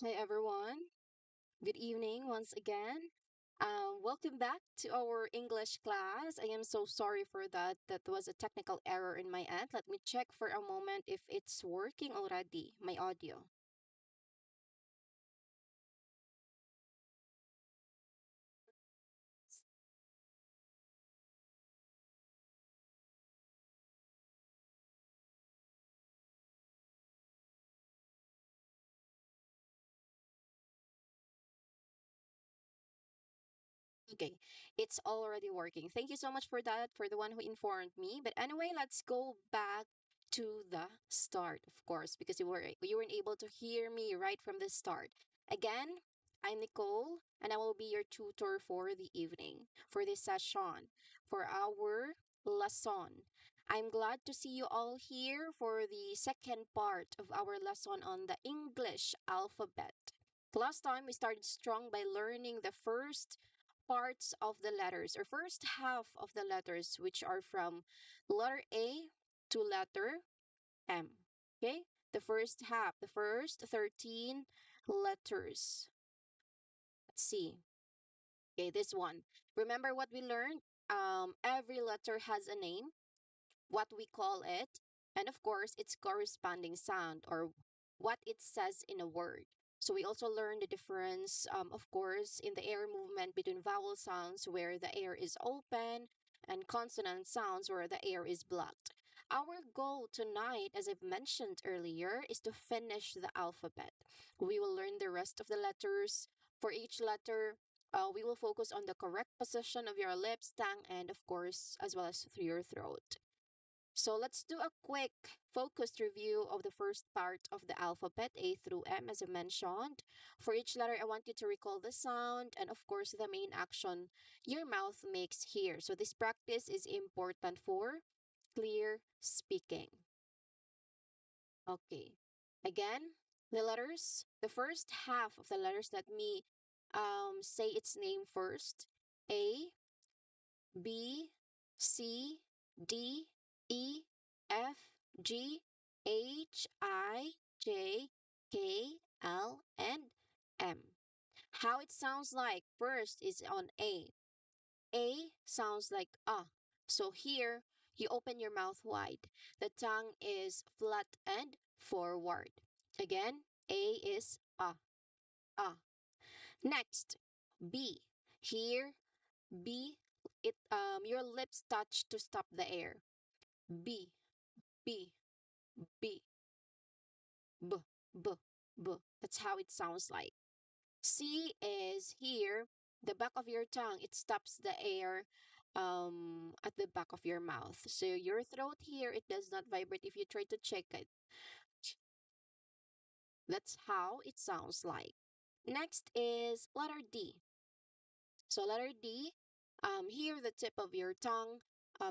Hi everyone. Good evening once again. Welcome back to our English class. I am so sorry for that. That was a technical error in my end. Let me check for a moment if it's working already, my audio. Okay, it's already working. Thank you so much for that, for the one who informed me. But anyway, let's go back to the start, of course, because you weren't able to hear me right from the start. Again, I'm Nicole, and I will be your tutor for the evening, for this session, for our lesson. I'm glad to see you all here for the second part of our lesson on the English alphabet. Last time we started strong by learning the first parts of the letters or first half of the letters, which are from letter A to letter M. Okay, the first half, the first 13 letters. Let's see. Okay, this one. Remember what we learned? Every letter has a name, what we call it, and of course, its corresponding sound or what it says in a word. So we also learn the difference, of course, in the air movement between vowel sounds where the air is open and consonant sounds where the air is blocked. Our goal tonight, as I've mentioned earlier, is to finish the alphabet. We will learn the rest of the letters. For each letter, we will focus on the correct position of your lips, tongue, and of course, as well as through your throat. So let's do a quick focused review of the first part of the alphabet, A through M, as I mentioned. For each letter, I want you to recall the sound and, of course, the main action your mouth makes here. So this practice is important for clear speaking. Okay. Again, the letters, the first half of the letters, let me say its name first. A, B, C, D, E, F, G, H, I, J, K, L, and M. How it sounds like first is on A. A sounds like ah. So here, you open your mouth wide. The tongue is flat and forward. Again, A is ah, ah. Next, B. Here, B, your lips touch to stop the air. B, B, B, B, B, B. That's how it sounds like. C is here, the back of your tongue. It stops the air at the back of your mouth. So your throat here, it does not vibrate if you try to check it. That's how it sounds like. Next is letter D. So letter D, here the tip of your tongue,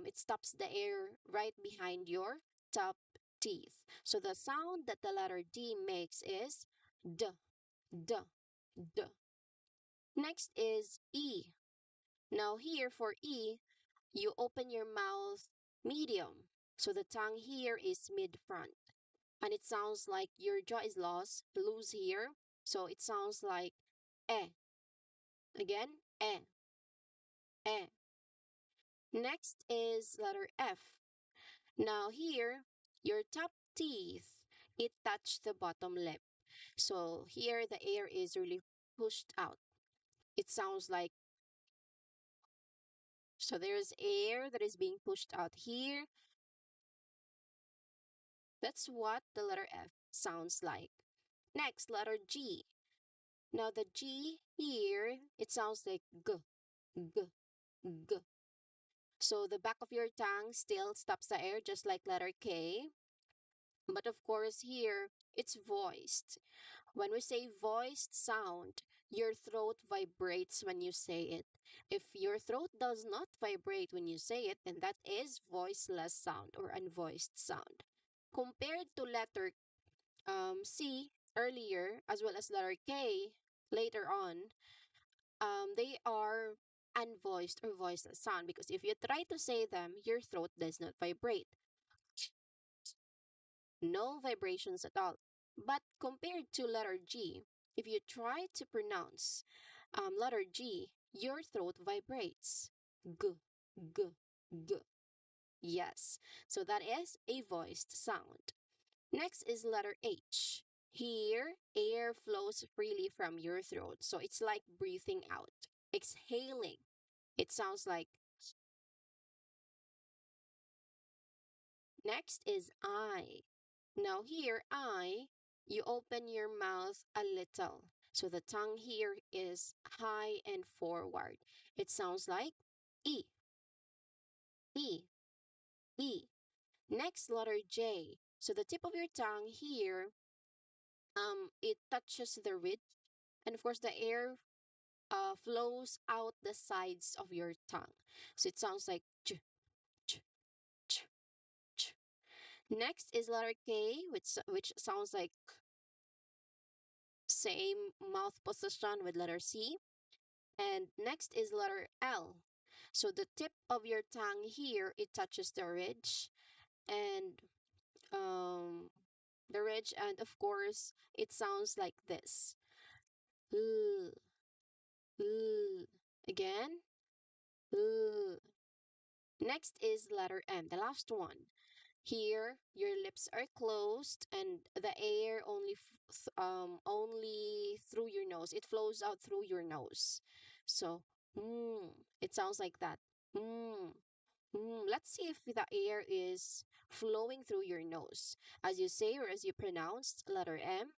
it stops the air right behind your top teeth. So the sound that the letter D makes is D, D, D. Next is E. Now here for E, you open your mouth medium. So the tongue here is mid-front. And it sounds like your jaw is loose here. So it sounds like eh. Again, eh, eh. Next is letter F. Now here, your top teeth, it touch the bottom lip. So here the air is really pushed out. It sounds like, so there's air that is being pushed out here. That's what the letter F sounds like. Next, letter G. Now the G here, it sounds like G, G, G. So the back of your tongue still stops the air just like letter K. But of course here, it's voiced. When we say voiced sound, your throat vibrates when you say it. If your throat does not vibrate when you say it, then that is voiceless sound or unvoiced sound. Compared to letter C earlier, as well as letter K later on, they are unvoiced or voiceless sound because if you try to say them, your throat does not vibrate. No vibrations at all. But compared to letter G, If you try to pronounce letter G, your throat vibrates. G, g, g. Yes. So that is a voiced sound. Next is letter H. Here, air flows freely from your throat. So it's like breathing out, exhaling. It sounds like. Next is I. Now, here, I, you open your mouth a little. So the tongue here is high and forward. It sounds like E, E, E. Next, letter J. So the tip of your tongue here, it touches the ridge, and of course, the air flows out the sides of your tongue. So it sounds like ch, ch, ch, ch. Next is letter K, which sounds like same mouth position with letter C. And next is letter L. So the tip of your tongue here, it touches and um, the ridge, and of course, it sounds like this. L, L. Again, L. Next is letter M, the last one. Here, your lips are closed, and the air only through your nose. It flows out through your nose. So, it sounds like that. Mm, Let's see if the air is flowing through your nose. As you say or as you pronounce letter M,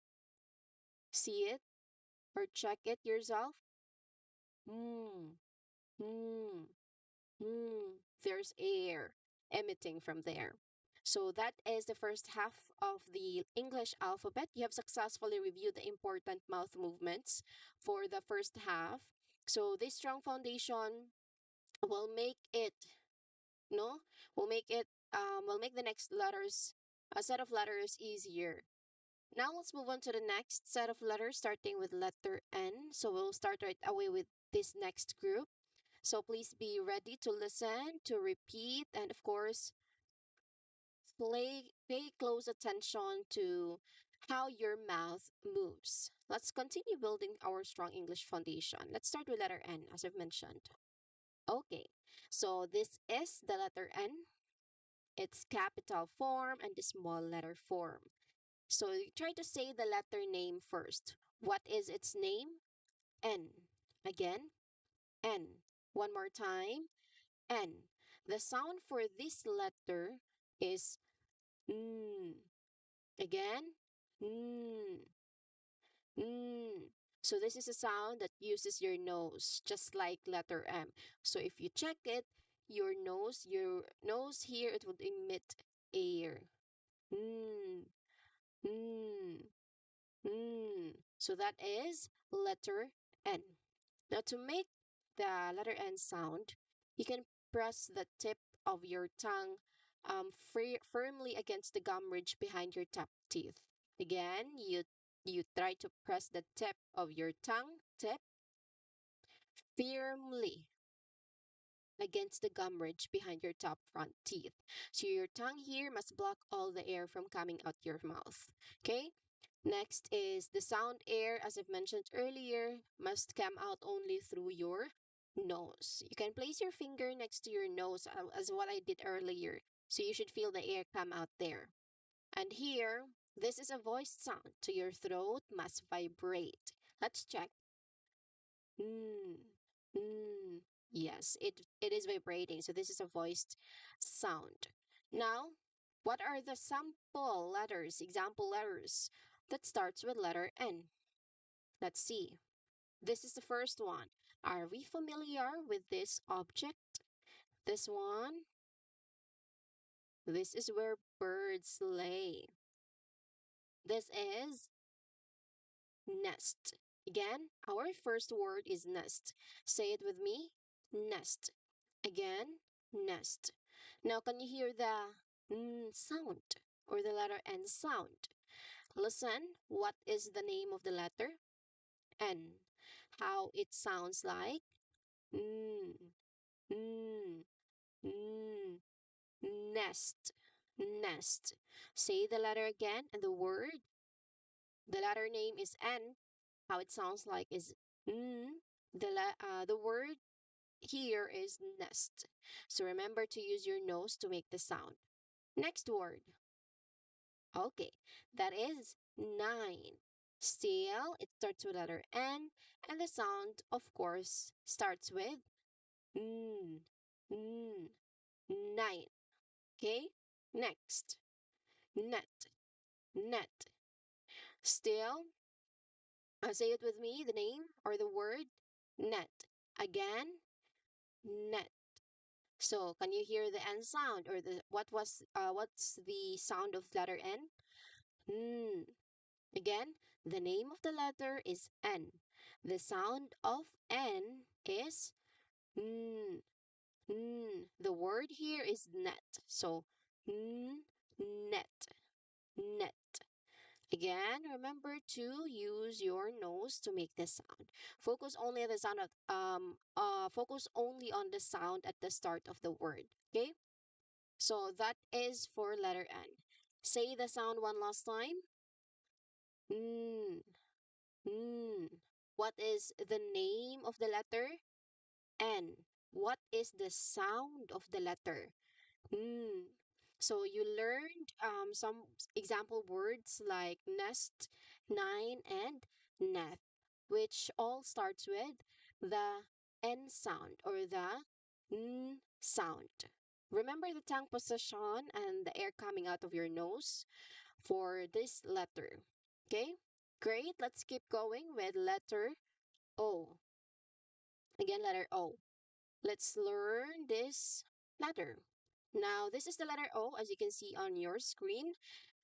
see it or check it yourself. Mm, mm. There's air emitting from there. So that is the first half of the English alphabet. You have successfully reviewed the important mouth movements for the first half. So this strong foundation will make it, no, will make the next letters, a set of letters easier. Now let's move on to the next set of letters, starting with letter N. So we'll start right away with this next group. So please be ready to listen, to repeat, and of course, pay close attention to how your mouth moves. Let's continue building our strong English foundation. Let's start with letter N, as I've mentioned. Okay, so this is the letter N. Its capital form and the small letter form. So you try to say the letter name first. What is its name? N. Again, N. One more time. N. The sound for this letter is N. Again, N. N. So this is a sound that uses your nose, just like letter M. So if you check it, your nose here, it would emit air. N. N. N. So that is letter N. Now, to make the letter N sound, you can press the tip of your tongue firmly against the gum ridge behind your top teeth. Again, you try to press the tip of your tongue tip firmly against the gum ridge behind your top front teeth. So your tongue here must block all the air from coming out your mouth. Okay? Next is the sound air, as I've mentioned earlier, must come out only through your nose. You can place your finger next to your nose as what I did earlier. So you should feel the air come out there. And here, this is a voiced sound. So your throat must vibrate. Let's check. Mm, mm. Yes, it is vibrating. So this is a voiced sound. Now, what are the sample letters, example letters that starts with letter N? Let's see. This is the first one. Are we familiar with this object? This one? This is where birds lay. This is nest. Again, our first word is nest. Say it with me. Nest. Again, nest. Now, can you hear the N sound or the letter N sound? Listen, what is the name of the letter? N. How it sounds like? N, N, N, nest, nest. Say the letter again and the word. The letter name is N. How it sounds like is mm. The word here is nest. So remember to use your nose to make the sound. Next word. Okay, that is nine. Still, it starts with letter N, and the sound, of course, starts with n, n, nine. Okay, next, net, net. Still, say it with me, the name or the word net. Again, net. So, can you hear the N sound or the what's the sound of letter N? Mm. Again, the name of the letter is N. The sound of N is N. N. The word here is net. So N, net, net. Again, remember to use your nose to make this sound. Focus only on the sound at the start of the word. Okay? So that is for letter N. Say the sound one last time. N. Mm. What is the name of the letter? N. What is the sound of the letter? Mm. So you learned some example words like nest, nine, and net, which all starts with the N sound or the N sound. Remember the tongue position and the air coming out of your nose for this letter. Okay, great. Let's keep going with letter O. Again, letter O. Let's learn this letter. Now, this is the letter O as you can see on your screen.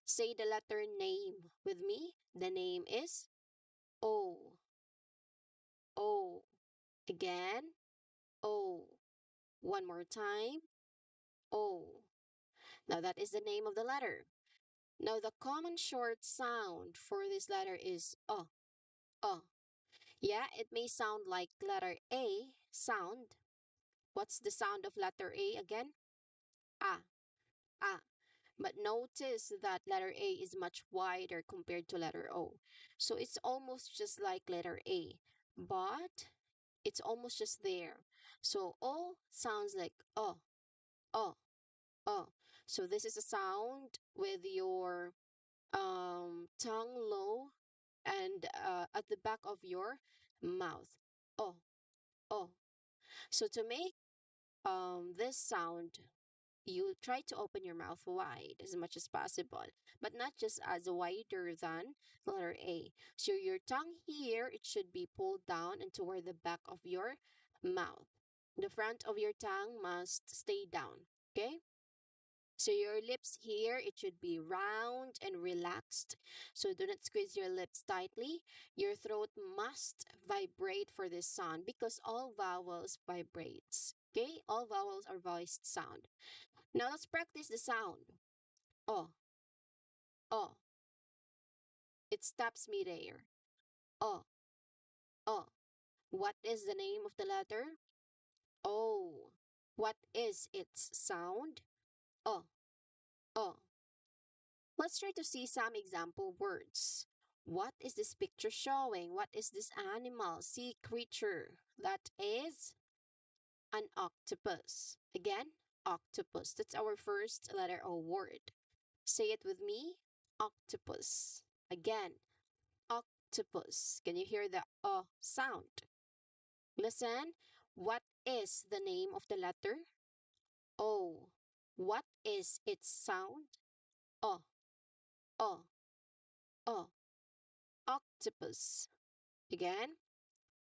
Say the letter name with me. The name is O. O. Again, O. One more time. O. Now, that is the name of the letter. Now, the common short sound for this letter is O. O. Yeah, it may sound like letter A sound. What's the sound of letter A again? Ah, ah. But notice that letter A is much wider compared to letter O. So it's almost just like letter A, but it's almost just there. So O sounds like oh, oh, oh. So this is a sound with your tongue low and at the back of your mouth. Oh, oh. So to make this sound, you try to open your mouth wide as much as possible, but not just as wider than the letter A. So your tongue here, it should be pulled down and toward the back of your mouth. The front of your tongue must stay down. Okay? So your lips here, it should be round and relaxed. So do not squeeze your lips tightly. Your throat must vibrate for this sound because all vowels vibrates. Okay? All vowels are voiced sound. Now let's practice the sound. Oh, oh. It stops midair. Oh, oh. What is the name of the letter? Oh. What is its sound? Oh, oh. Let's try to see some example words. What is this picture showing? What is this animal, sea creature? That is an octopus. Again, octopus. That's our first letter O word. Say it with me. Octopus. Again, octopus. Can you hear the sound? Listen. What is the name of the letter? O. What is its sound? O. O. O. Octopus. Again,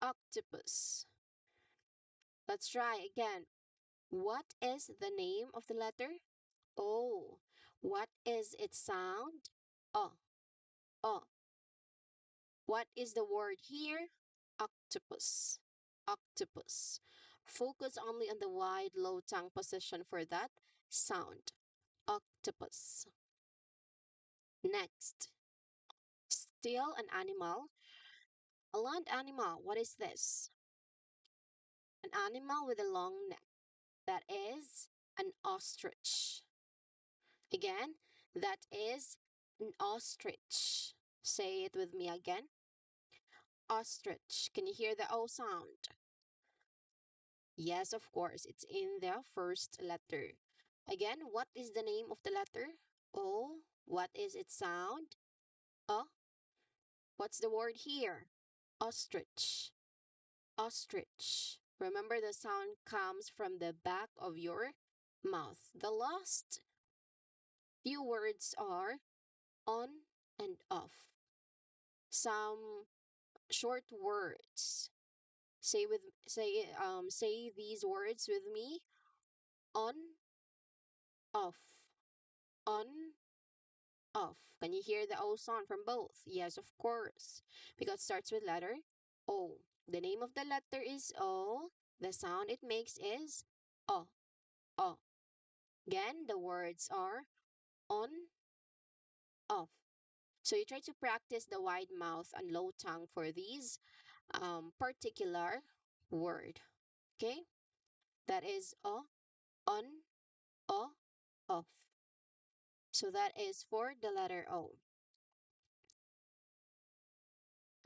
octopus. Let's try again. What is the name of the letter? O. What is its sound? O. O. What is the word here? Octopus. Octopus. Focus only on the wide low tongue position for that sound. Octopus. Next. Still an animal. A land animal. What is this? An animal with a long neck. That is an ostrich. Again, that is an ostrich. Say it with me again. Ostrich. Can you hear the O sound? Yes, of course. It's in the first letter. Again, what is the name of the letter? O. What is its sound? O. What's the word here? Ostrich. Ostrich. Remember, the sound comes from the back of your mouth. The last few words are on and off. Some short words. Say these words with me. On, off. On, off. Can you hear the O sound from both? Yes, of course. Because it starts with letter O. The name of the letter is O. The sound it makes is O. O. Again, the words are on, off. So you try to practice the wide mouth and low tongue for these particular word. Okay? That is O, on, O, off. So that is for the letter O.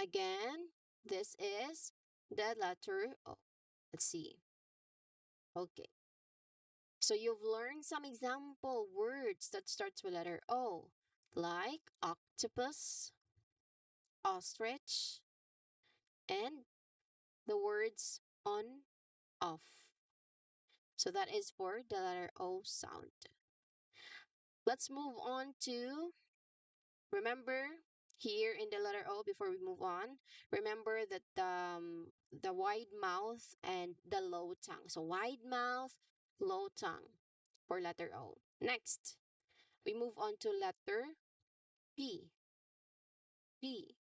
Again, this is the letter O. Let's see. Okay. So you've learned some example words that starts with letter O, like octopus, ostrich, and the words on, off. So that is for the letter O sound. Let's move on to, remember here in the letter O, before we move on, remember that the wide mouth and the low tongue. So wide mouth, low tongue for letter O. Next, we move on to letter P. P.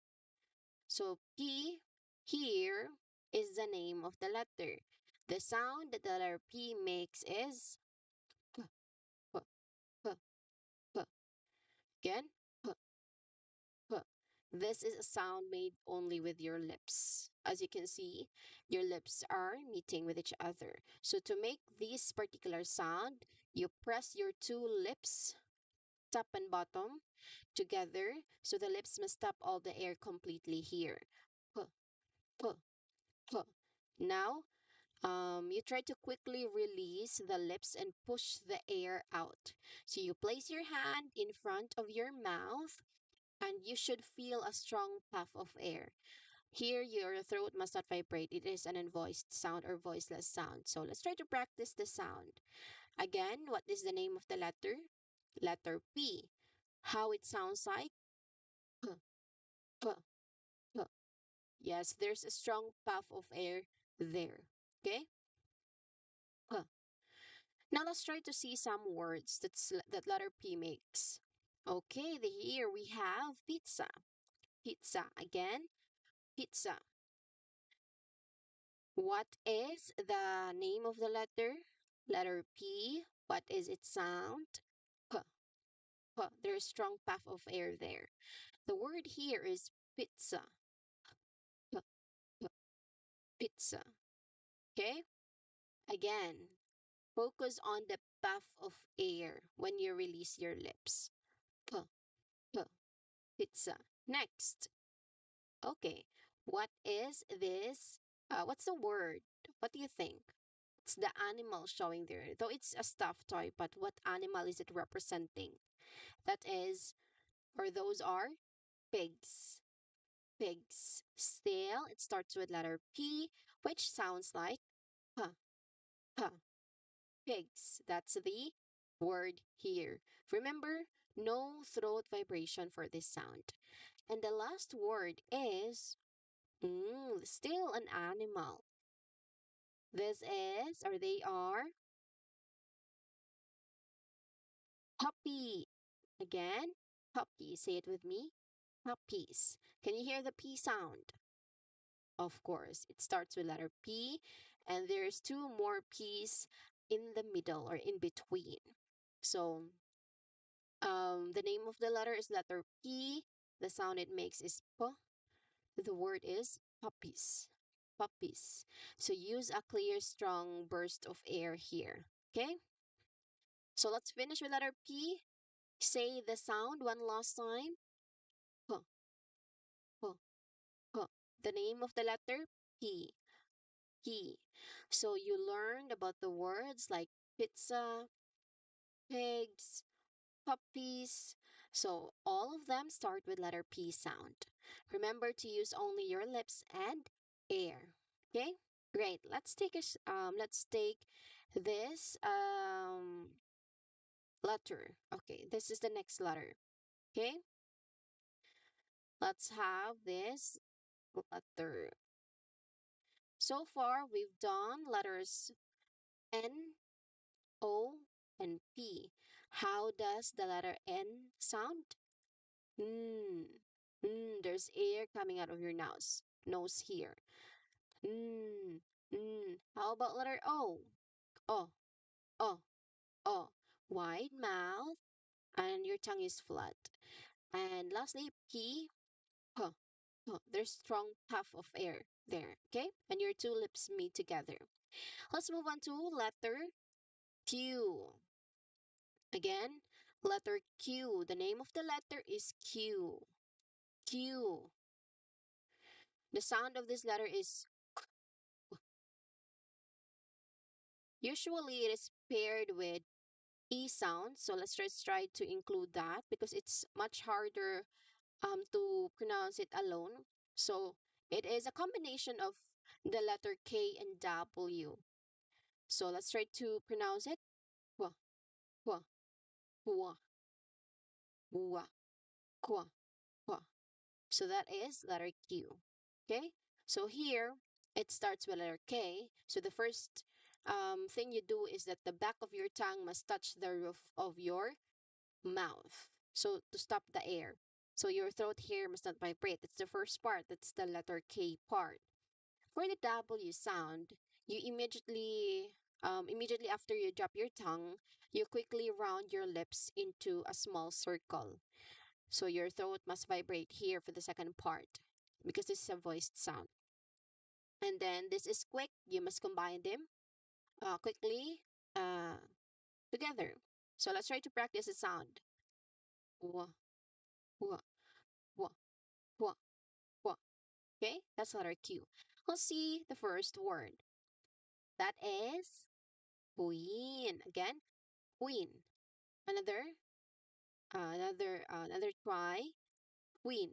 So P here is the name of the letter. The sound that the letter P makes is P, P, P, P. Again, P, P. This is a sound made only with your lips. As you can see, your lips are meeting with each other. So to make this particular sound, you press your two lips, top and bottom, together. So the lips must stop all the air completely here. P, P, P. Now, you try to quickly release the lips and push the air out. So you place your hand in front of your mouth and you should feel a strong puff of air. Here, your throat must not vibrate. It is an unvoiced sound or voiceless sound. So let's try to practice the sound. Again, what is the name of the letter? Letter P. How it sounds like? P, P, P. Yes, there's a strong puff of air there. Okay? P. Now let's try to see some words that letter P makes. Okay, here we have pizza. Pizza. Again, pizza. What is the name of the letter? Letter P. What is its sound? P. P. There's strong puff of air there. The word here is pizza. P. P. Pizza. Okay? Again, focus on the puff of air when you release your lips. P. P. Pizza. Next. Okay. What is this? What's the word? What do you think? It's the animal showing there. Though it's a stuffed toy, but what animal is it representing? That is, or those are pigs. Pigs. Still, it starts with letter P, which sounds like P, P. Pigs. That's the word here. Remember, no throat vibration for this sound. And the last word is still an animal. This is, or they are, puppy. Again, puppy. Say it with me. Puppies. Can you hear the P sound? Of course, it starts with letter P, and there's two more P's in the middle or in between. So, the name of the letter is letter P. The sound it makes is P. The word is puppies. Puppies. So use a clear, strong burst of air here. Okay? So let's finish with letter P. Say the sound one last time. P, P, P. The name of the letter P. P. So you learned about the words like pizza, pigs, puppies. So all of them start with letter P sound. Remember to use only your lips and air. Okay? Great. Let's take this letter. Okay, this is the next letter. Okay? Let's have this letter. So far we've done letters N, O, and P. How does the letter N sound? Mm. There's air coming out of your nose here. Mm. How about letter O? Oh, oh, oh. Wide mouth and your tongue is flat. And lastly, P. Huh, huh. There's strong puff of air there. Okay? And your two lips meet together. Let's move on to letter Q. Again, letter Q. The name of the letter is Q. Q. The sound of this letter is usually it is paired with E sound. So let's just try to include that because it's much harder to pronounce it alone. So it is a combination of the letter K and W. So let's try to pronounce it. Kwa, kwa, kwa, kwa, kwa, kwa. So that is letter Q. Okay? So here it starts with letter K. So the first thing you do is that the back of your tongue must touch the roof of your mouth. So to stop the air. So your throat here must not vibrate. That's the first part. That's the letter K part. For the W sound, you immediately after you drop your tongue, you quickly round your lips into a small circle. So your throat must vibrate here for the second part because this is a voiced sound. And then this is quick. You must combine them quickly uh, together. So let's try to practice the sound. Wah, wah, wah, wah, wah. Okay, that's letter Q. Let's see the first word. That is queen. Again, queen. Another, another try. Queen,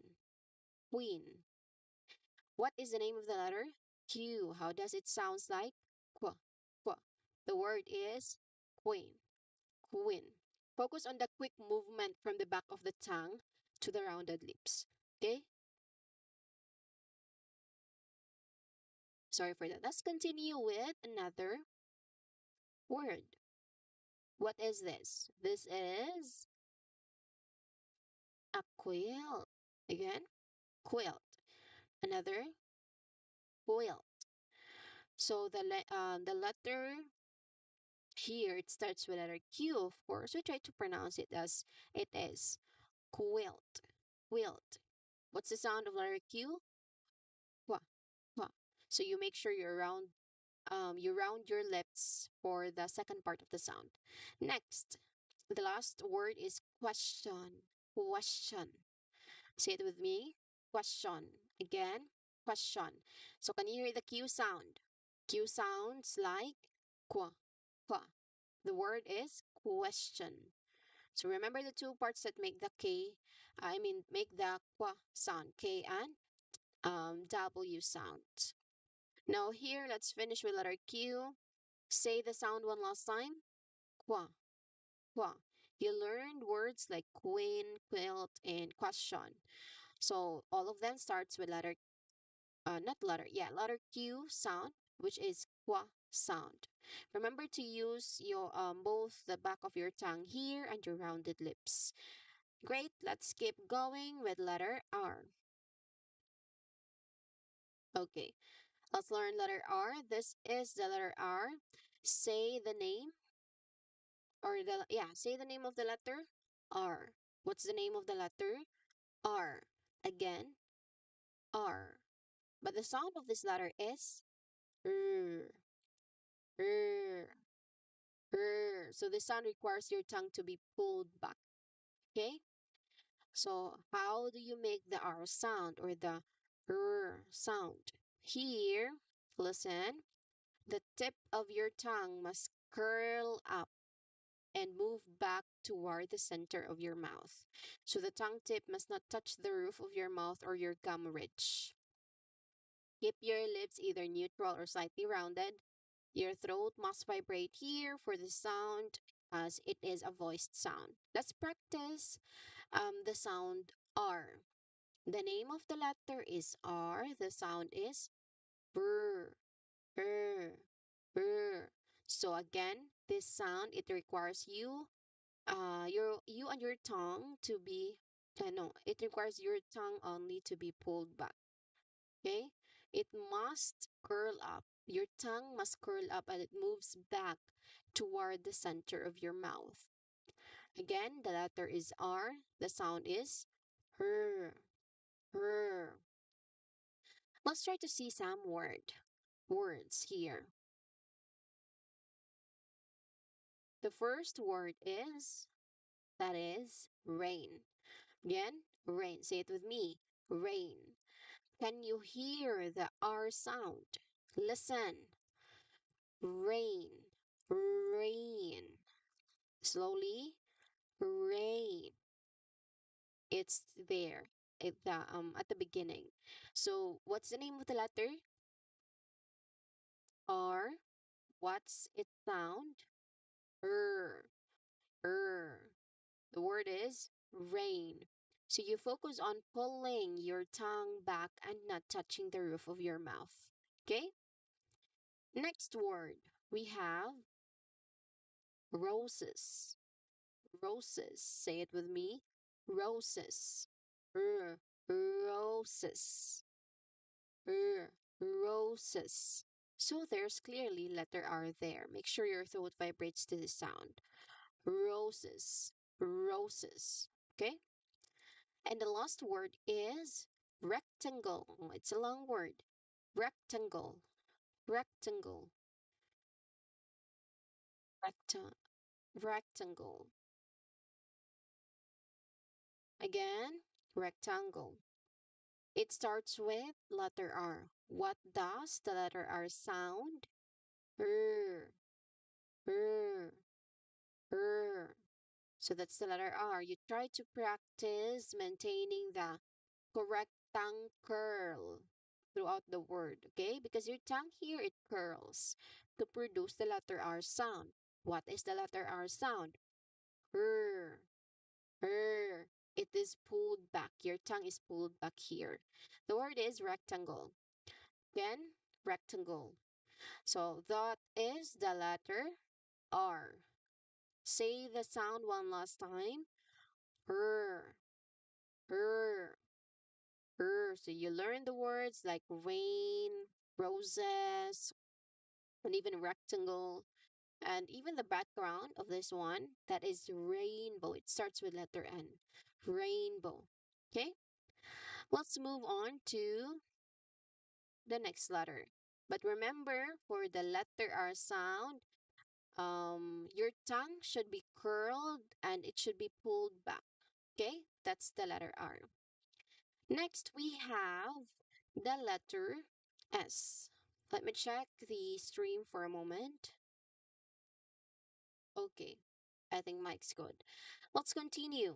queen. What is the name of the letter? Q. How does it sound like? Qua, qua. The word is queen, queen. Focus on the quick movement from the back of the tongue to the rounded lips. Okay? Sorry for that. Let's continue with another word. What is this? This is a quilt. Again, quilt. Another quilt. So the letter here it starts with letter Q. Of course, we try to pronounce it as it is. Quilt. Quilt. What's the sound of letter Q? Qua. Qua. So you make sure you round your lips for the second part of the sound. Next, the last word is question. Question. Say it with me. Question. Again, question. So can you hear the Q sound? Q sounds like qua, qua. The word is question. So remember the two parts that make the make the qua sound, K and W sound. Now here, let's finish with letter Q. Say the sound one last time. Qua, qua. You learned words like queen, quilt, and question. So all of them starts with letter Q sound, which is qua sound. Remember to use your both the back of your tongue here and your rounded lips. Great, let's keep going with letter R. Okay, let's learn letter R. This is the letter R. Say the name say the name of the letter R. What's the name of the letter? R. Again, R. But the sound of this letter is R. R. R. So the sound requires your tongue to be pulled back. Okay? So how do you make the R sound or the sound. Here, listen, the tip of your tongue must curl up and move back toward the center of your mouth. So the tongue tip must not touch the roof of your mouth or your gum ridge. Keep your lips either neutral or slightly rounded. Your throat must vibrate here for the sound as it is a voiced sound. Let's practice the sound R. The name of the letter is R. The sound is brr, brr, brr. So again, this sound it requires you and your tongue to be no, it requires your tongue only to be pulled back. Okay? It must curl up. Your tongue must curl up and it moves back toward the center of your mouth. Again, the letter is R. The sound is her, her. Let's try to see some words here. The first word is that is rain. Again, rain. Say it with me. Rain. Can you hear the R sound? Listen. Rain. Rain. Slowly. Rain. It's there at the beginning. So what's the name of the letter? R. What's its sound? Er. Er. The word is rain. So you focus on pulling your tongue back and not touching the roof of your mouth. Okay? Next word, we have roses. Roses. Say it with me. Roses. R. Roses. R. Roses. So there's clearly letter R there. Make sure your throat vibrates to the sound. Roses. Roses. Okay? And the last word is rectangle. It's a long word. Rectangle. Rectangle. Rectangle. Again, rectangle. It starts with letter R. What does the letter R sound? R. R. R. So that's the letter R. You try to practice maintaining the correct tongue curl throughout the word, okay? Because your tongue here, it curls to produce the letter R sound. What is the letter R sound? R. R. It is pulled back. Your tongue is pulled back here. The word is rectangle. Again, rectangle. So that is the letter R. Say the sound one last time. R. R. R. So you learn the words like rain, roses, and even rectangle. And even the background of this one, that is rainbow. It starts with letter N. Rainbow. Okay? Let's move on to the next letter. But remember, for the letter R sound, your tongue should be curled and it should be pulled back. Okay? That's the letter R. Next, we have the letter S. Let me check the stream for a moment. Okay, I think Mike's good. Let's continue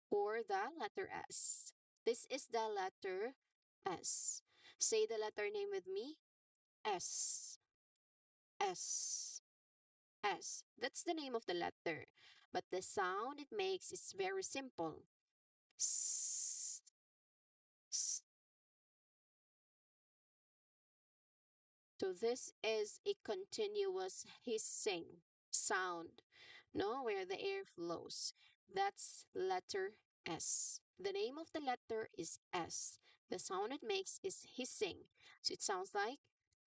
for the letter S. This is the letter S. Say the letter name with me. S. S. S. That's the name of the letter. But the sound it makes is very simple. S. S. So this is a continuous hissing sound, no, where the air flows. That's letter S. The name of the letter is S. The sound it makes is hissing. So it sounds like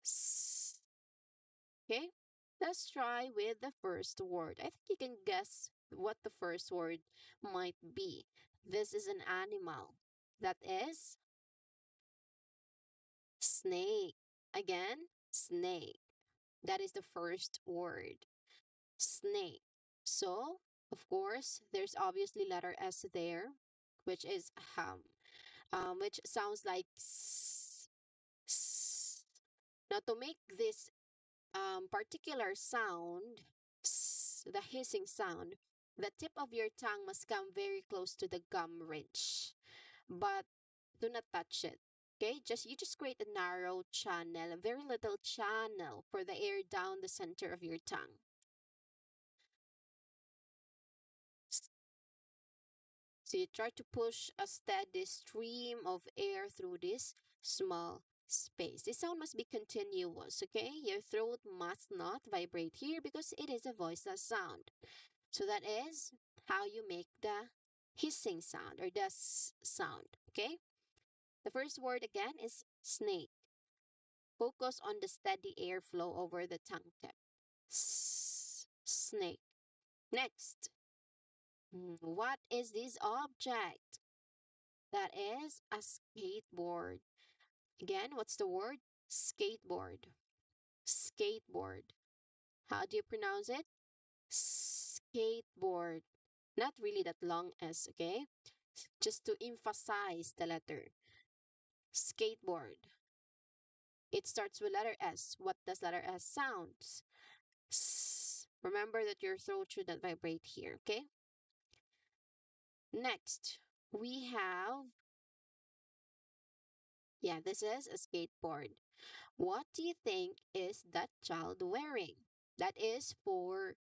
S. Okay? Let's try with the first word. I think you can guess what the first word might be. This is an animal. That is snake. Again, snake. That is the first word. Snake. So, of course, there's obviously letter S there, which is ham. which sounds like s, s. Now, to make this particular sound, the hissing sound, the tip of your tongue must come very close to the gum ridge, but do not touch it. Okay, just create a narrow channel, a very little channel for the air down the center of your tongue. So you try to push a steady stream of air through this small space. The sound must be continuous, okay? Your throat must not vibrate here because it is a voiceless sound. So that is how you make the hissing sound or the sound, okay? The first word again is snake. Focus on the steady airflow over the tongue tip. Snake. Next, what is this object? That is a skateboard. Again, what's the word? Skateboard. Skateboard. How do you pronounce it? Skateboard. Not really that long S, okay? Just to emphasize the letter. Skateboard. It starts with letter S. What does letter S sounds? S. Remember that your throat should not vibrate here, okay? Next, we have, yeah, this is a skateboard. What do you think is that child wearing? That is for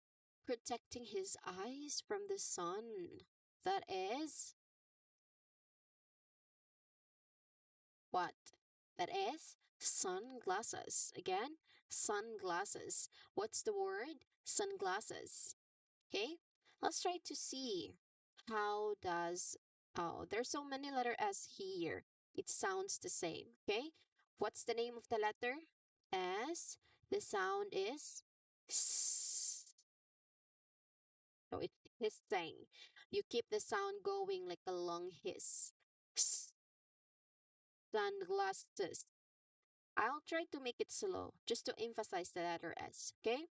protecting his eyes from the sun. That is what? That is sunglasses. Again, sunglasses. What's the word? Sunglasses. Okay, let's try to see how does, oh, there's so many letter S here. It sounds the same. Okay, what's the name of the letter? S. The sound is S. So it's hissing. You keep the sound going like a long hiss. S. Sunglasses. I'll try to make it slow just to emphasize the letter S. Okay,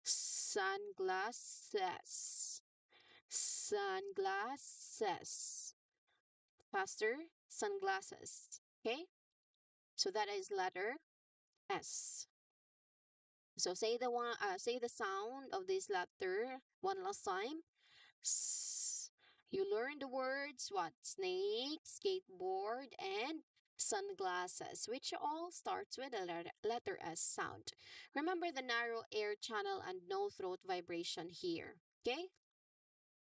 sunglasses. Sunglasses. Faster, sunglasses. Okay? So that is letter S. So say the sound of this letter one last time. S. You learn the words what? Snake, skateboard, and sunglasses, which all starts with a letter S sound. Remember the narrow air channel and no throat vibration here. Okay?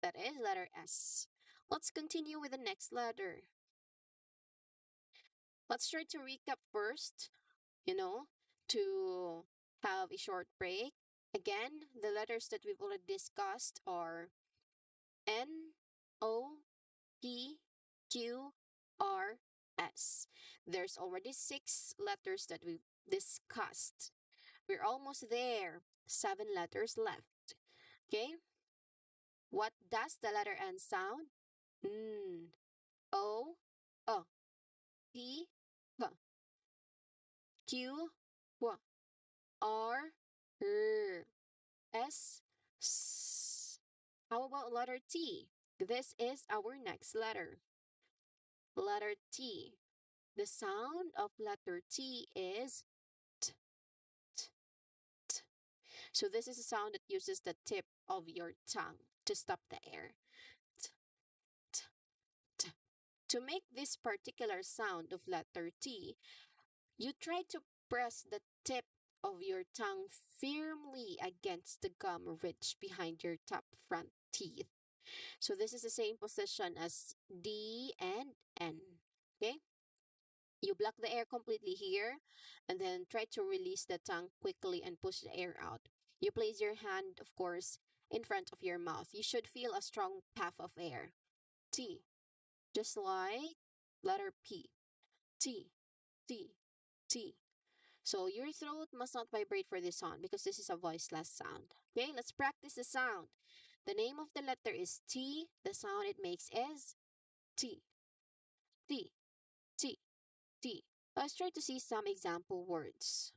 That is letter S. Let's continue with the next letter. Let's try to recap first, you know, to have a short break. Again, the letters that we've already discussed are N, O, P, Q, R, S. There's already 6 letters that we've discussed. We're almost there. 7 letters left. Okay? What does the letter N sound? N, O, P, H, Q, W, R, R, S, S. How about letter T? This is our next letter. Letter T. The sound of letter T is T, T, T. So this is a sound that uses the tip of your tongue to stop the air. T, T, T. To make this particular sound of letter T, you try to press the tip of your tongue firmly against the gum ridge behind your top front teeth. So this is the same position as D and N. Okay? You block the air completely here and then try to release the tongue quickly and push the air out. You place your hand, of course, in front of your mouth. You should feel a strong puff of air. T. Just like letter P. T. T. T. So your throat must not vibrate for this sound because this is a voiceless sound. Okay, let's practice the sound. The name of the letter is T. The sound it makes is T, T, T, T. Let's try to see some example words.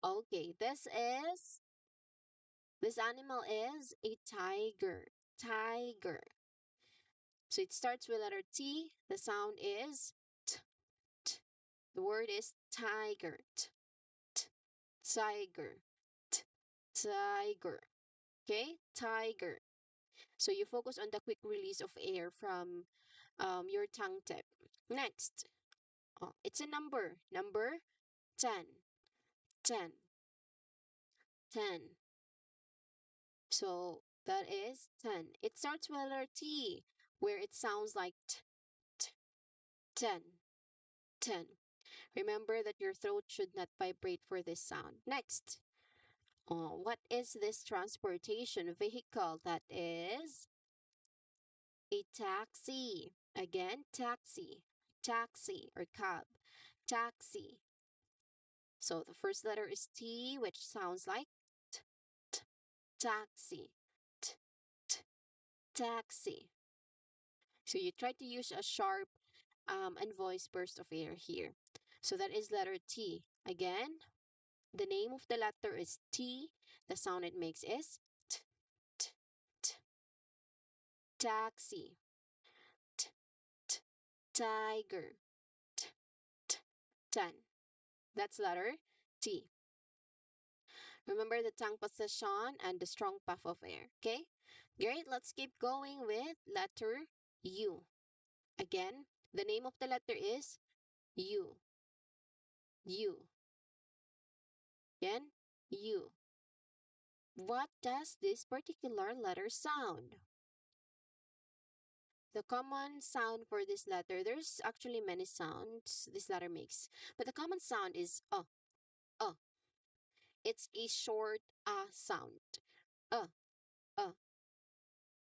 Okay, this animal is a tiger. Tiger. So it starts with letter T. The sound is t, t. The word is tiger. T, t, tiger. T, tiger. Okay? Tiger. So you focus on the quick release of air from your tongue tip. Next, it's a number. Number 10. 10. 10. So that is 10. It starts with letter T, where it sounds like t, t, 10. 10. Remember that your throat should not vibrate for this sound. Next, what is this transportation vehicle? That is a taxi. Again, taxi. Taxi or cab. Taxi. So the first letter is T, which sounds like t, t, taxi. T, t, taxi. So you try to use a sharp and voice burst of air here. So that is letter T. Again, the name of the letter is T. The sound it makes is t, t, t. Taxi. T, t, tiger. T, t, 10. That's letter T. Remember the tongue position and the strong puff of air. Okay? Great. Let's keep going with letter U. Again, the name of the letter is U. U. Again, U. What does this particular letter sound? The common sound for this letter, there's actually many sounds this letter makes, but the common sound is uh. It's a short sound. Uh, uh.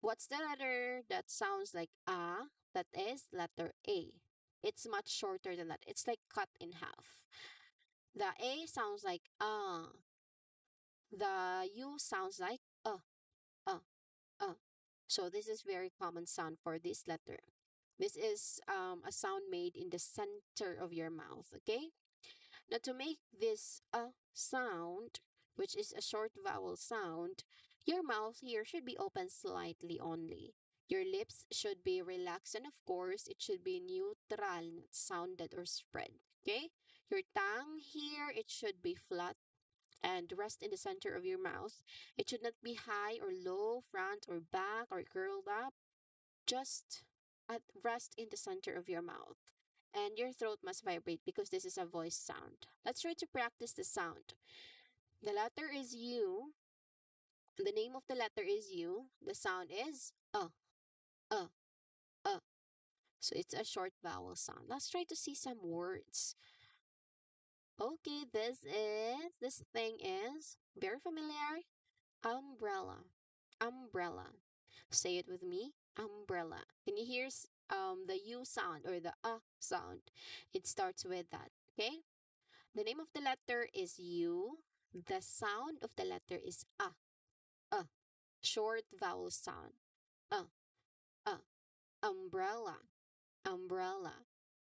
What's the letter that sounds like That is letter A. It's much shorter than that. It's like cut in half. The A sounds like The U sounds like uh, uh. So this is very common sound for this letter. This is a sound made in the center of your mouth, okay? Now to make this sound, which is a short vowel sound, your mouth here should be open slightly only. Your lips should be relaxed and of course it should be neutral, not sounded or spread, okay? Your tongue here, it should be flat and rest in the center of your mouth. It should not be high or low, front or back or curled up. Just at rest in the center of your mouth. And your throat must vibrate because this is a voice sound. Let's try to practice the sound. The letter is U. The name of the letter is U. The sound is uh, uh. So it's a short vowel sound. Let's try to see some words. Okay, this thing is very familiar. Umbrella. Umbrella. Say it with me. Umbrella. Can you hear the U sound or the sound? It starts with that. Okay? The name of the letter is U. The sound of the letter is uh. Short vowel sound. Uh, uh. Umbrella. Umbrella.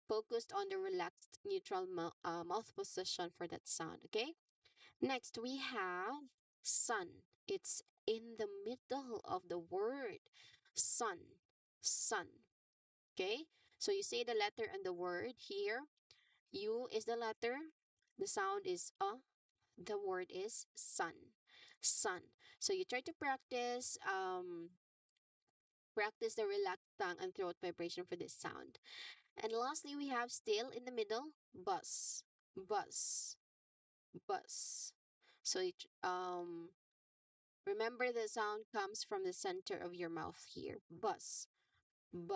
Focused on the relaxed neutral mouth position for that sound. Okay? Next, we have sun. It's in the middle of the word. Sun. Sun. Okay? So you say the letter and the word here. U is the letter. The sound is The word is sun. Sun. So you try to practice the relaxed tongue and throat vibration for this sound. And lastly, we have still in the middle bus. Bus. Bus. So remember the sound comes from the center of your mouth here. Bus. B.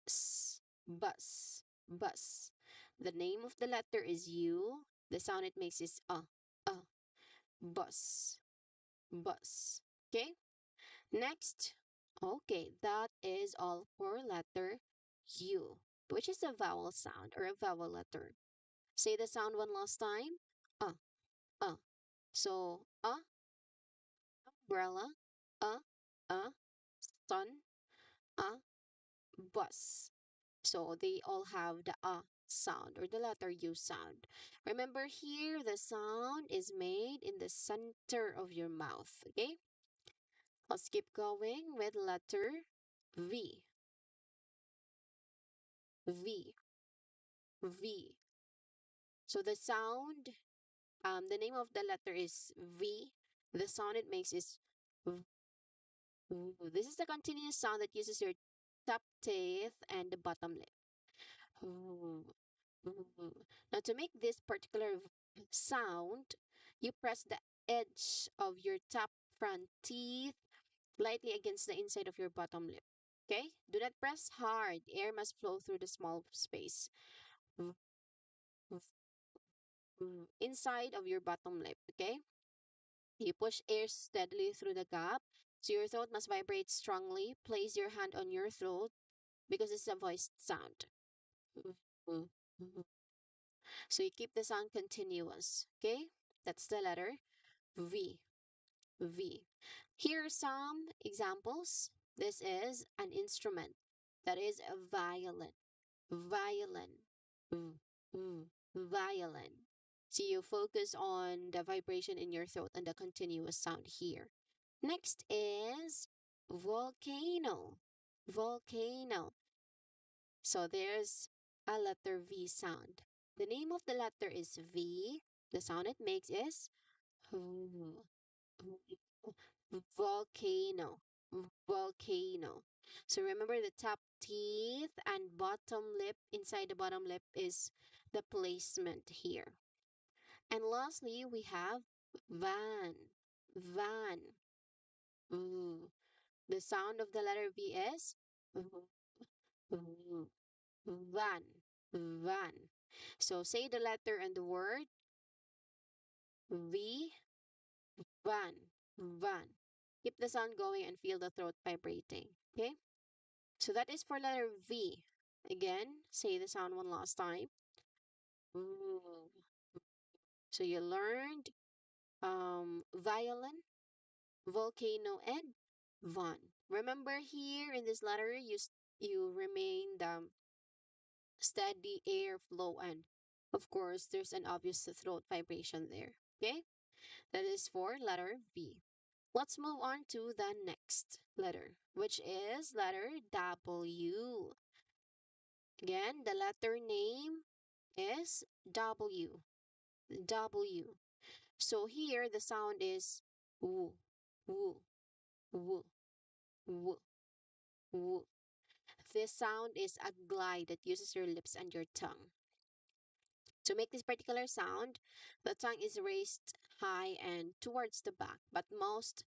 S. Bus. Bus. The name of the letter is U. The sound it makes is uh. Bus. Bus. Okay? Next. Okay, that is all for letter U, which is a vowel sound or a vowel letter. Say the sound one last time. Uh, uh. So, umbrella, uh, sun, uh, bus. So they all have the sound or the letter U sound. Remember here, the sound is made in the center of your mouth. Okay? Let's keep going with letter V. V, V. So the sound, the name of the letter is V. The sound it makes is V. This is the continuous sound that uses your top teeth and the bottom lip. V. Now, to make this particular sound, you press the edge of your top front teeth lightly against the inside of your bottom lip. Okay? Do not press hard. Air must flow through the small space inside of your bottom lip. Okay? You push air steadily through the gap. So your throat must vibrate strongly. Place your hand on your throat because it's a voiced sound. So you keep the sound continuous. Okay? That's the letter V. V. Here are some examples. This is an instrument. That is a violin. Violin. V, v, violin. So you focus on the vibration in your throat and the continuous sound here. Next is volcano. Volcano. So there's a letter V sound. The name of the letter is V. The sound it makes is volcano. Volcano. So remember the top teeth and bottom lip, inside the bottom lip is the placement here. And lastly, we have van. Van. Ooh. The sound of the letter V is van. Van. So say the letter and the word V, van, van. Keep the sound going and feel the throat vibrating. Okay? So that is for letter V. Again, say the sound one last time. Ooh. So you learned violin, volcano, and van. Remember here in this letter, you remain the steady air flow, and of course, there's an obvious throat vibration there. Okay? That is for letter V. Let's move on to the next letter, which is letter W. Again, the letter name is W. W. So here the sound is woo, woo, woo, woo, woo. This sound is a glide that uses your lips and your tongue. To make this particular sound, the tongue is raised high and towards the back, but the most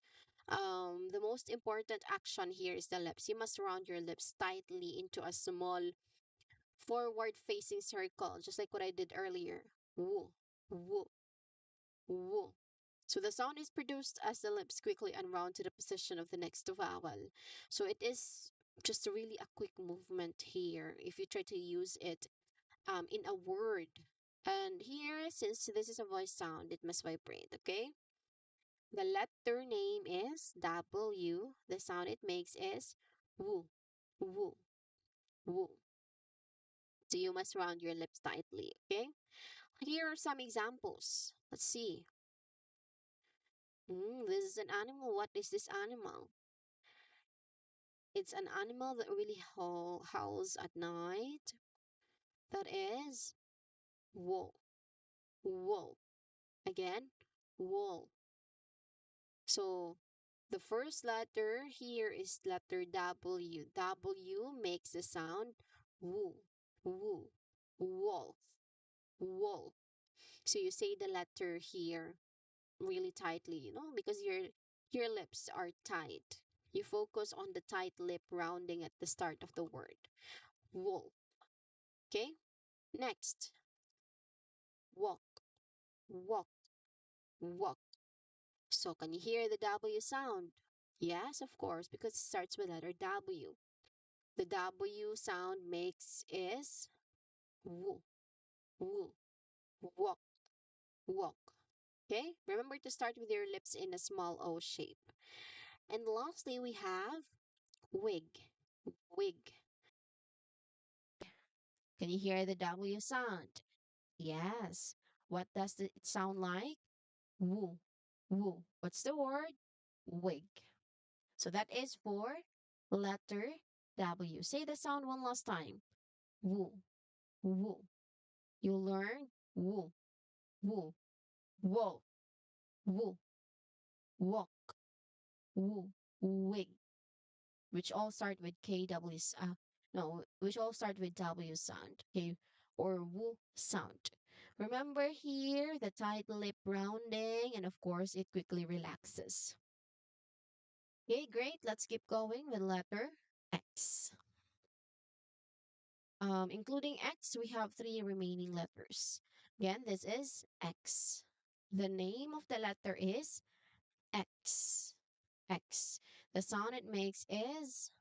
important action here is the lips. You must round your lips tightly into a small forward-facing circle, just like what I did earlier. Woo, woo, woo. So the sound is produced as the lips quickly unround to the position of the next vowel. So it is just really a quick movement here if you try to use it in a word. And here, since this is a voice sound, it must vibrate, okay? The letter name is W. The sound it makes is woo, woo, woo. So you must round your lips tightly, okay? Here are some examples. Let's see. This is an animal. What is this animal? It's an animal that really howls at night. That is wolf. Wolf. Again, wolf. So the first letter here is letter W. W makes the sound woo, woo, wolf, wolf. So you say the letter here really tightly, because your lips are tight. You focus on the tight lip rounding at the start of the word. Wolf. Okay? Next, walk, walk, walk. So can you hear the W sound? Yes, of course, because it starts with letter W. The W sound makes is woo, woo, walk, walk. Okay? Remember to start with your lips in a small O shape. And lastly, we have wig, wig. Can you hear the W sound? Yes. What does it sound like? Woo, woo. What's the word? Wig. So that is for letter W. Say the sound one last time. woo, woo. You learned woo, woo, whoa, woo, walk, woo, wig, which all start with KW, no, which all start with W sound, okay, or woo sound. Remember here the tight lip rounding, and of course, it quickly relaxes. Okay, great. Let's keep going with letter X. Including X, we have three remaining letters. Again, this is X. The name of the letter is X. X. The sound it makes is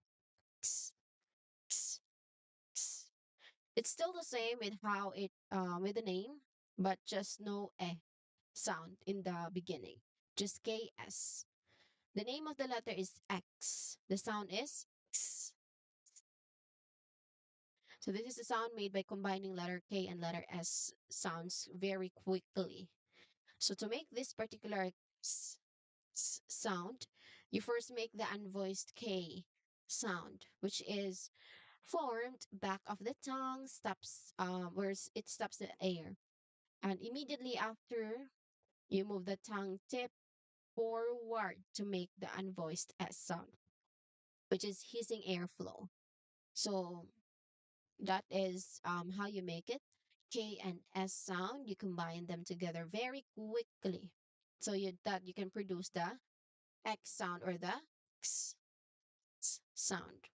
X, X, X. It's still the same with how it with the name, but just no E sound in the beginning. Just KS. The name of the letter is X. The sound is X. So this is a sound made by combining letter K and letter S sounds very quickly. So to make this particular sound, you first make the unvoiced K sound, which is formed back of the tongue, stops where it stops the air. And immediately after, you move the tongue tip forward to make the unvoiced S sound, which is hissing airflow. So that is how you make it. K and S sound, you combine them together very quickly. So you can produce the X sound or the X sound.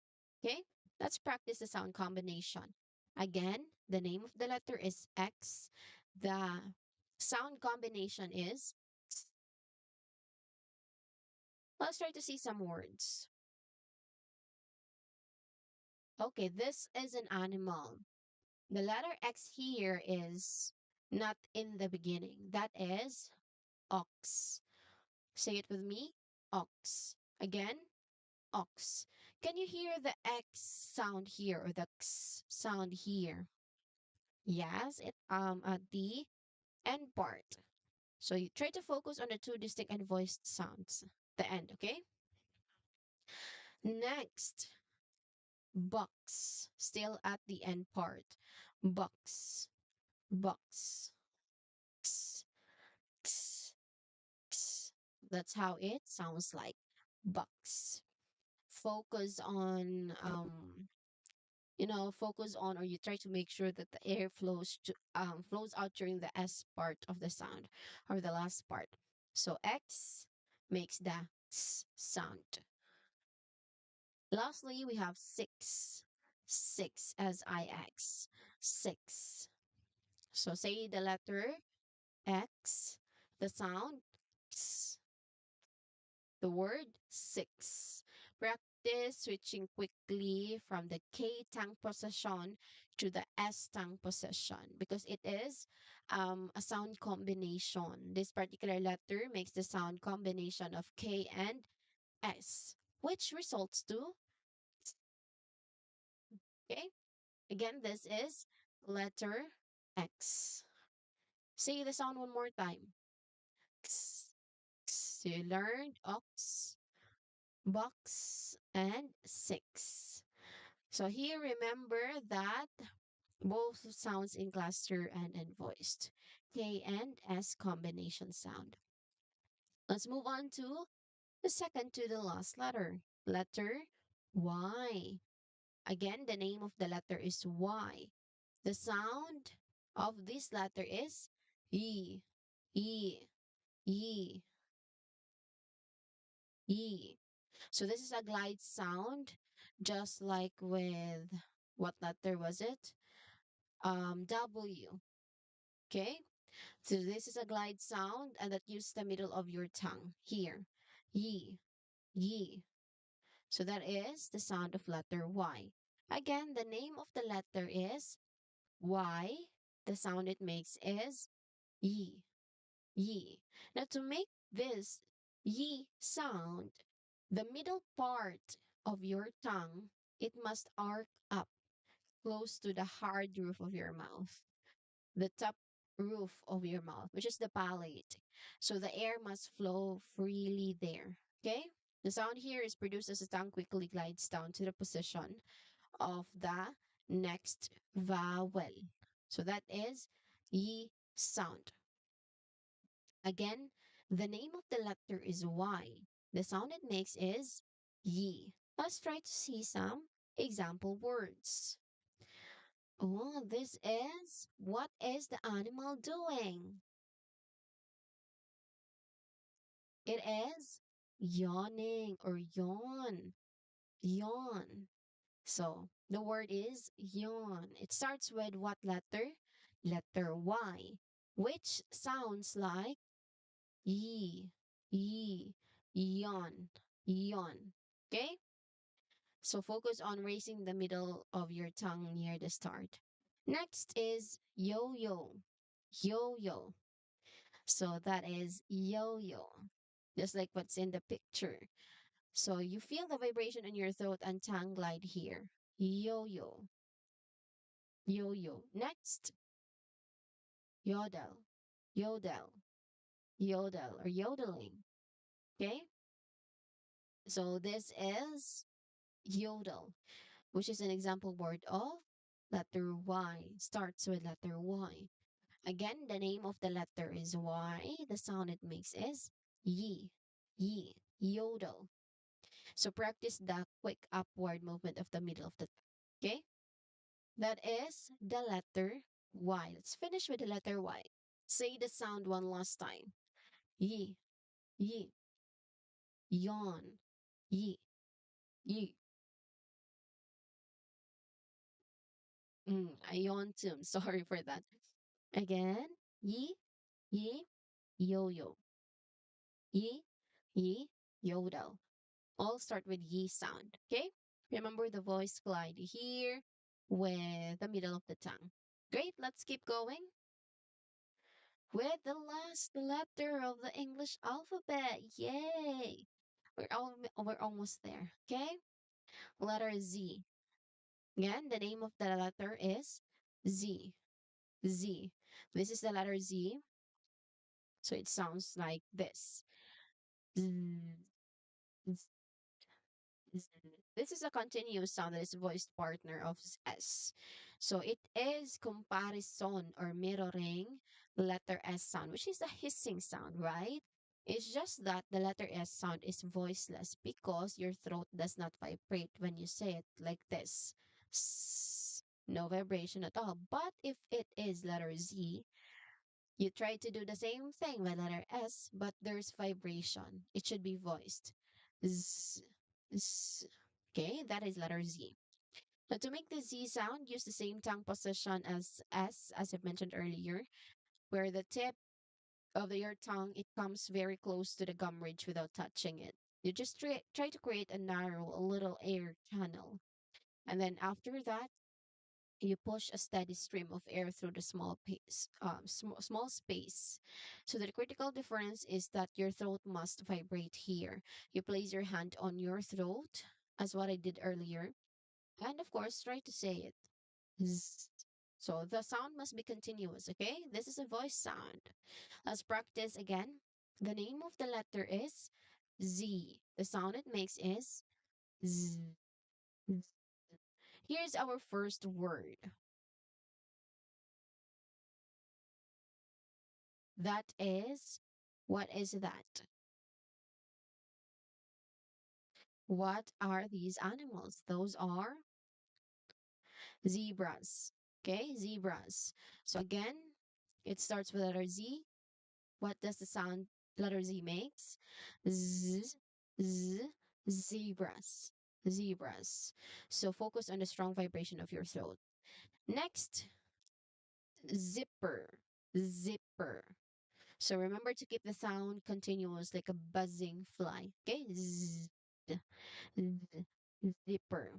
Okay, let's practice the sound combination. Again, the name of the letter is X. The sound combination is X. Let's try to see some words. Okay, this is an animal. The letter X here is not in the beginning. That is ox. Say it with me. Ox. Again, ox. Can you hear the X sound here or the X sound here? Yes, it at the end part. So you try to focus on the two distinct and voiced sounds. The end, okay? Next, box. Still at the end part. Box. Box. X, x, x. That's how it sounds like. Box. Focus on focus on, or you try to make sure that the air flows out during the S part of the sound or the last part. So X makes the S sound. Lastly, we have six. Six, S-I-X. Six. So say the letter X, the sound X, the word six. Practice switching quickly from the K tongue position to the S tongue position because it is a sound combination. This particular letter makes the sound combination of K and S, which results to, okay? Again, this is letter X. Say the sound one more time. X. X. You learned ox, box, and six. So here, remember that both sounds in cluster and in voiced. K and S combination sound. Let's move on to the second to the last letter. Letter Y. Again, the name of the letter is Y. The sound of this letter is E, E, E, E. So this is a glide sound, just like with what letter was it? W. Okay. So this is a glide sound, and that uses the middle of your tongue here. Ye, ye. So that is the sound of letter Y. Again, the name of the letter is Y. The sound it makes is ye, ye. Now to make this ye sound, the middle part of your tongue, it must arc up close to the hard roof of your mouth, the top roof of your mouth, which is the palate. So the air must flow freely there. Okay? The sound here is produced as the tongue quickly glides down to the position of the Next, vowel. So that is yi sound. Again, the name of the letter is Y. The sound it makes is yi. Let's try to see some example words. Oh, this is what is the animal doing? It is yawning or yawn. Yawn. So the word is yawn. It starts with what letter? Letter Y, which sounds like yi, yi, yawn, yawn. Okay? So focus on raising the middle of your tongue near the start. Next is yo-yo. Yo-yo. So that is yo-yo. Just like what's in the picture. So you feel the vibration in your throat and tongue glide here. Yo-yo. Yo-yo. Next, yodel. Yodel. Yodel or yodeling. Okay? So this is yodel, which is an example word of letter Y. Starts with letter Y. Again, the name of the letter is Y. The sound it makes is yi. Yi. Yodel. So practice the quick upward movement of the middle of the tongue. Okay? That is the letter Y. Let's finish with the letter Y. Say the sound one last time. Yi, yi, yawn, yi, yi. I yawn too. I'm sorry for that. Again, yi, yi, yo-yo, yi, yi, yodel. All start with yi sound. Okay? Remember the voice glide here with the middle of the tongue. Great. Let's keep going with the last letter of the English alphabet. Yay! We're almost there. Okay? Letter Z. Again, the name of the letter is Z. Z. This is the letter Z. So it sounds like this. Z, z, z. This is a continuous sound that is voiced partner of S. So it is comparison or mirroring letter S sound, which is a hissing sound, right? It's just that the letter S sound is voiceless because your throat does not vibrate when you say it like this. No vibration at all. But if it is letter Z, you try to do the same thing with letter S, but there's vibration. It should be voiced. Z, z. Okay, that is letter Z. Now to make the Z sound, use the same tongue position as S, as I've mentioned earlier, where the tip of your tongue, it comes very close to the gum ridge without touching it. You just try to create a narrow, a little air channel. And then after that, you push a steady stream of air through the small space. So the critical difference is that your throat must vibrate here. You place your hand on your throat, as what I did earlier, and of course, try to say it. Zzz. So the sound must be continuous, okay? This is a voice sound. Let's practice again. The name of the letter is Z. The sound it makes is Z. Z. Here's our first word. That is, what is that? What are these animals? Those are zebras. Okay, zebras. So again, it starts with letter Z. What does the sound letter Z makes? Z, z, zebras. Zebras. So focus on the strong vibration of your throat. Next, zipper. Zipper. So remember to keep the sound continuous like a buzzing fly. Okay? Z, z, zipper.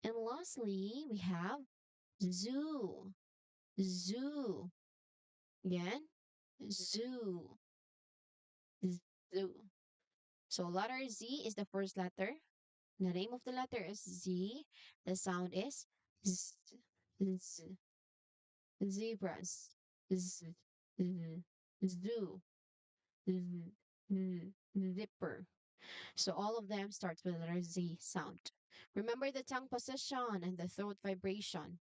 And lastly, we have zoo. Zoo. Again, zoo. Zoo. So letter Z is the first letter. The name of the letter is Z. The sound is Z. Z. Zebras. Z. Z. Zoo. Z. Z. Zipper. So all of them starts with the letter Z sound. Remember the tongue position and the throat vibration.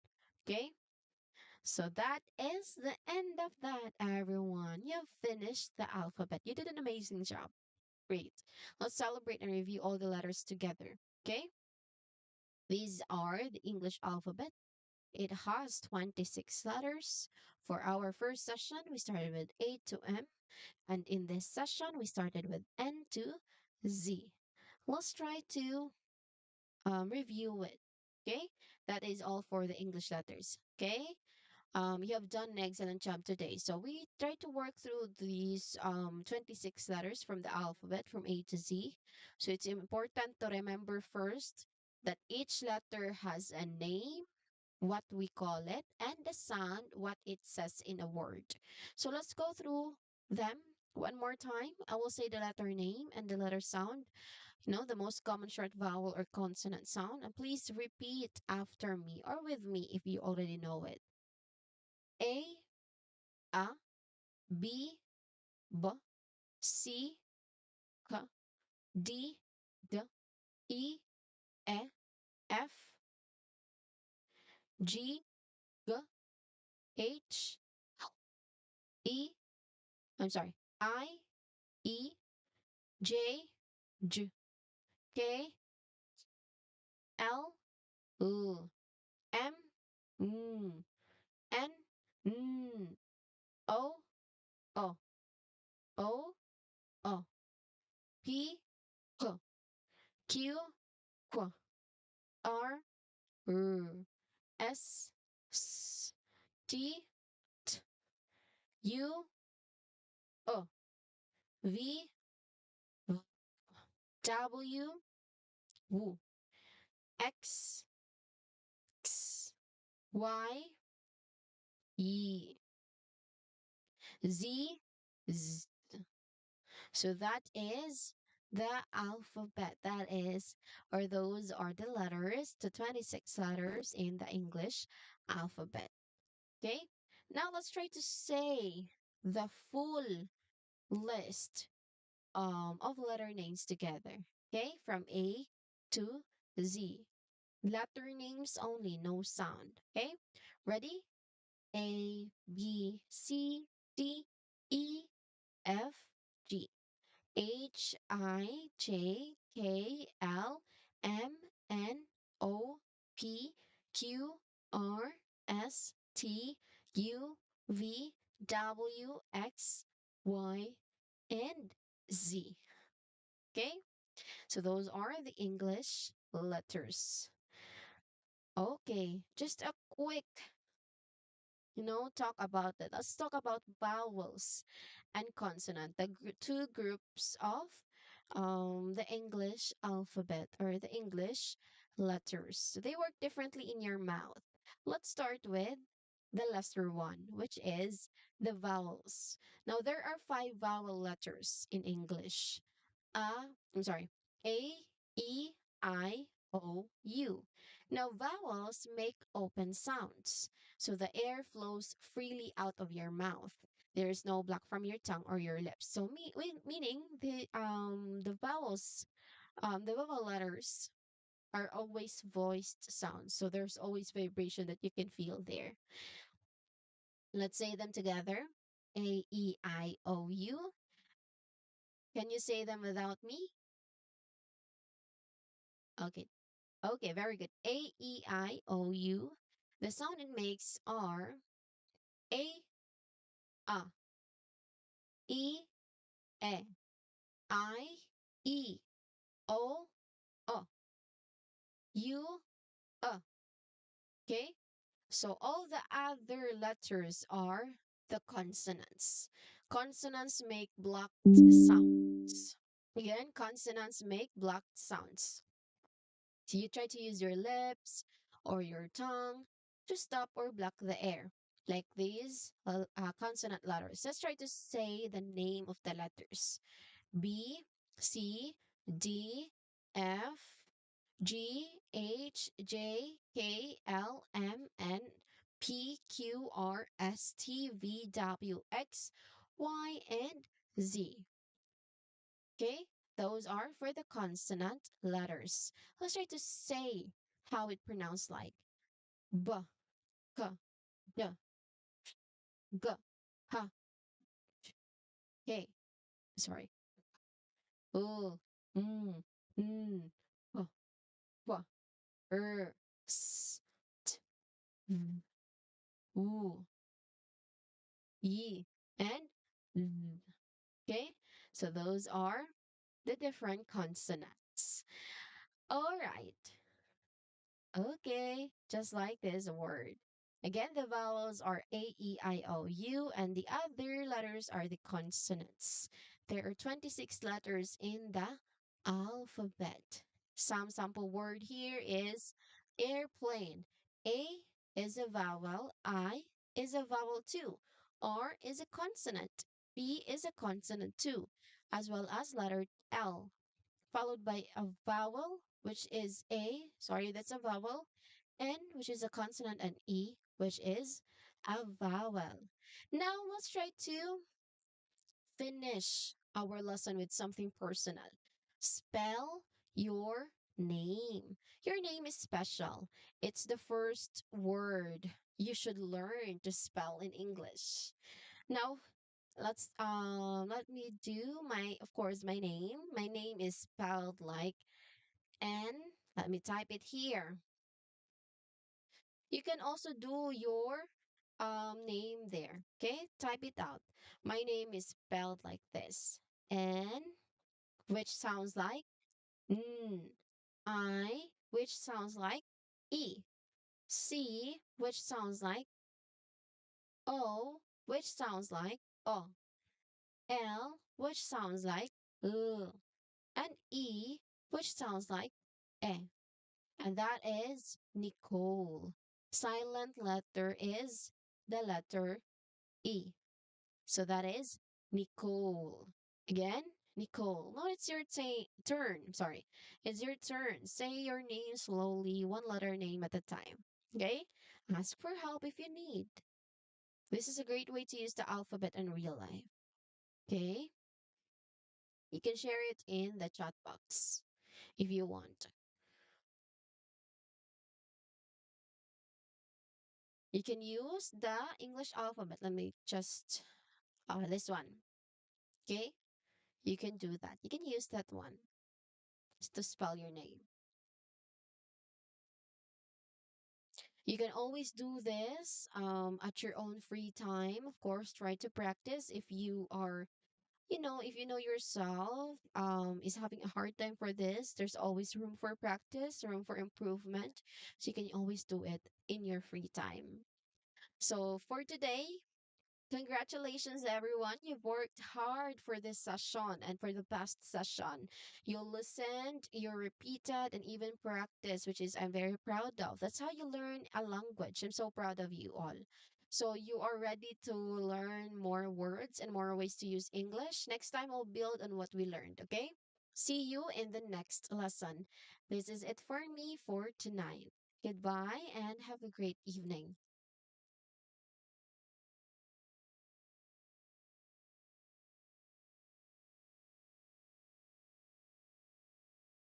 Okay? So that is the end of that, everyone. You've finished the alphabet. You did an amazing job. Great. Let's celebrate and review all the letters together. Okay? These are the English alphabet. It has 26 letters. For our first session, we started with A to M. And in this session, we started with N to Z. Let's try to review it. Okay? That is all for the English letters. Okay? You have done an excellent job today. So we try to work through these 26 letters from the alphabet from A to Z. So it's important to remember first that each letter has a name, what we call it, and the sound, what it says in a word. So let's go through them one more time. I will say the letter name and the letter sound, the most common short vowel or consonant sound. And please repeat after me or with me if you already know it. A, A, B, B, C, K, D, D, E, E, F, G, G, H, E, I'm sorry, I, E, J, J, K, L, U, M, N, O, O, O, O, P, H, Q, Q, R, R, S, S, T, T, U, O, V, W, W, X, X, Y, E, Z, Z. So that is the alphabet. That is, or those are the letters, the 26 letters in the English alphabet. Okay? Now let's try to say the full list of letter names together. Okay? From A to Z. Letter names only, no sound. Okay? Ready? A, B, C, D, E, F, G, H, I, J, K, L, M, N, O, P, Q, R, S, T, U, V, W, X, Y, and Z. Okay? So those are the English letters. Okay, just a quick talk about that. Let's talk about vowels and consonant, the two groups of the English alphabet or the English letters. They work differently in your mouth. Let's start with the lesser one, which is the vowels. Now, there are five vowel letters in English. I'm sorry, A, E, I, O, U. Now, vowels make open sounds, so the air flows freely out of your mouth. There is no block from your tongue or your lips. So, meaning the vowel letters are always voiced sounds. So there's always vibration that you can feel there. Let's say them together. A, E, I, O, U. Can you say them without me? Okay. Okay, very good. A, E, I, O, U. The sound it makes are A, A, E, E, I, E, O, O, U, okay? So all the other letters are the consonants. Consonants make blocked sounds. Again, consonants make blocked sounds. So you try to use your lips or your tongue to stop or block the air, like these consonant letters. Let's try to say the name of the letters. B, C, D, F, G, H, J, K, L, M, N, P, Q, R, S, T, V, W, X, Y, and Z. Okay? Those are for the consonant letters. Let's try to say how it pronounced like B, ka, da, ga, ha, hey. Sorry. Oh, mm, mm, oh, wa, s, t, mm, ooh, ye, and l. Okay, so those are the different consonants. All right. Okay, just like this word. Again, the vowels are A, E, I, O, U, and the other letters are the consonants. There are 26 letters in the alphabet. Some sample word here is airplane. A is a vowel, I is a vowel too, R is a consonant, B is a consonant too, as well as letter L, followed by a vowel, which is A, sorry, that's a vowel, N, which is a consonant, and E, which is a vowel. Now let's try to finish our lesson with something personal. Spell your name. Your name is special. It's the first word you should learn to spell in English. Now, let me do my of course my name. My name is spelled like and let me type it here. You can also do your name there. Okay, type it out. My name is spelled like this. N, which sounds like N. I, which sounds like E. C, which sounds like O, which sounds like O. L, which sounds like L. And E, which sounds like E. And that is Nicole. Silent letter is the letter E. So that is Nicole. Again, Nicole. No, it's your turn. Sorry. It's your turn. Say your name slowly, one letter name at a time. Okay? Ask for help if you need. This is a great way to use the alphabet in real life. Okay? You can share it in the chat box if you want. You can use the English alphabet. Let me just, this one. Okay? You can do that. You can use that one just to spell your name. You can always do this at your own free time. Of course, try to practice if you are, if you know yourself is having a hard time for this, there's always room for practice, room for improvement. So you can always do it in your free time. So for today, congratulations, everyone. You've worked hard for this session and for the past session. You listened, you repeated, and even practiced, which is I'm very proud of. That's how you learn a language. I'm so proud of you all. So you are ready to learn more words and more ways to use English. Next time, I'll build on what we learned, okay? See you in the next lesson. This is it for me for tonight. Goodbye and have a great evening.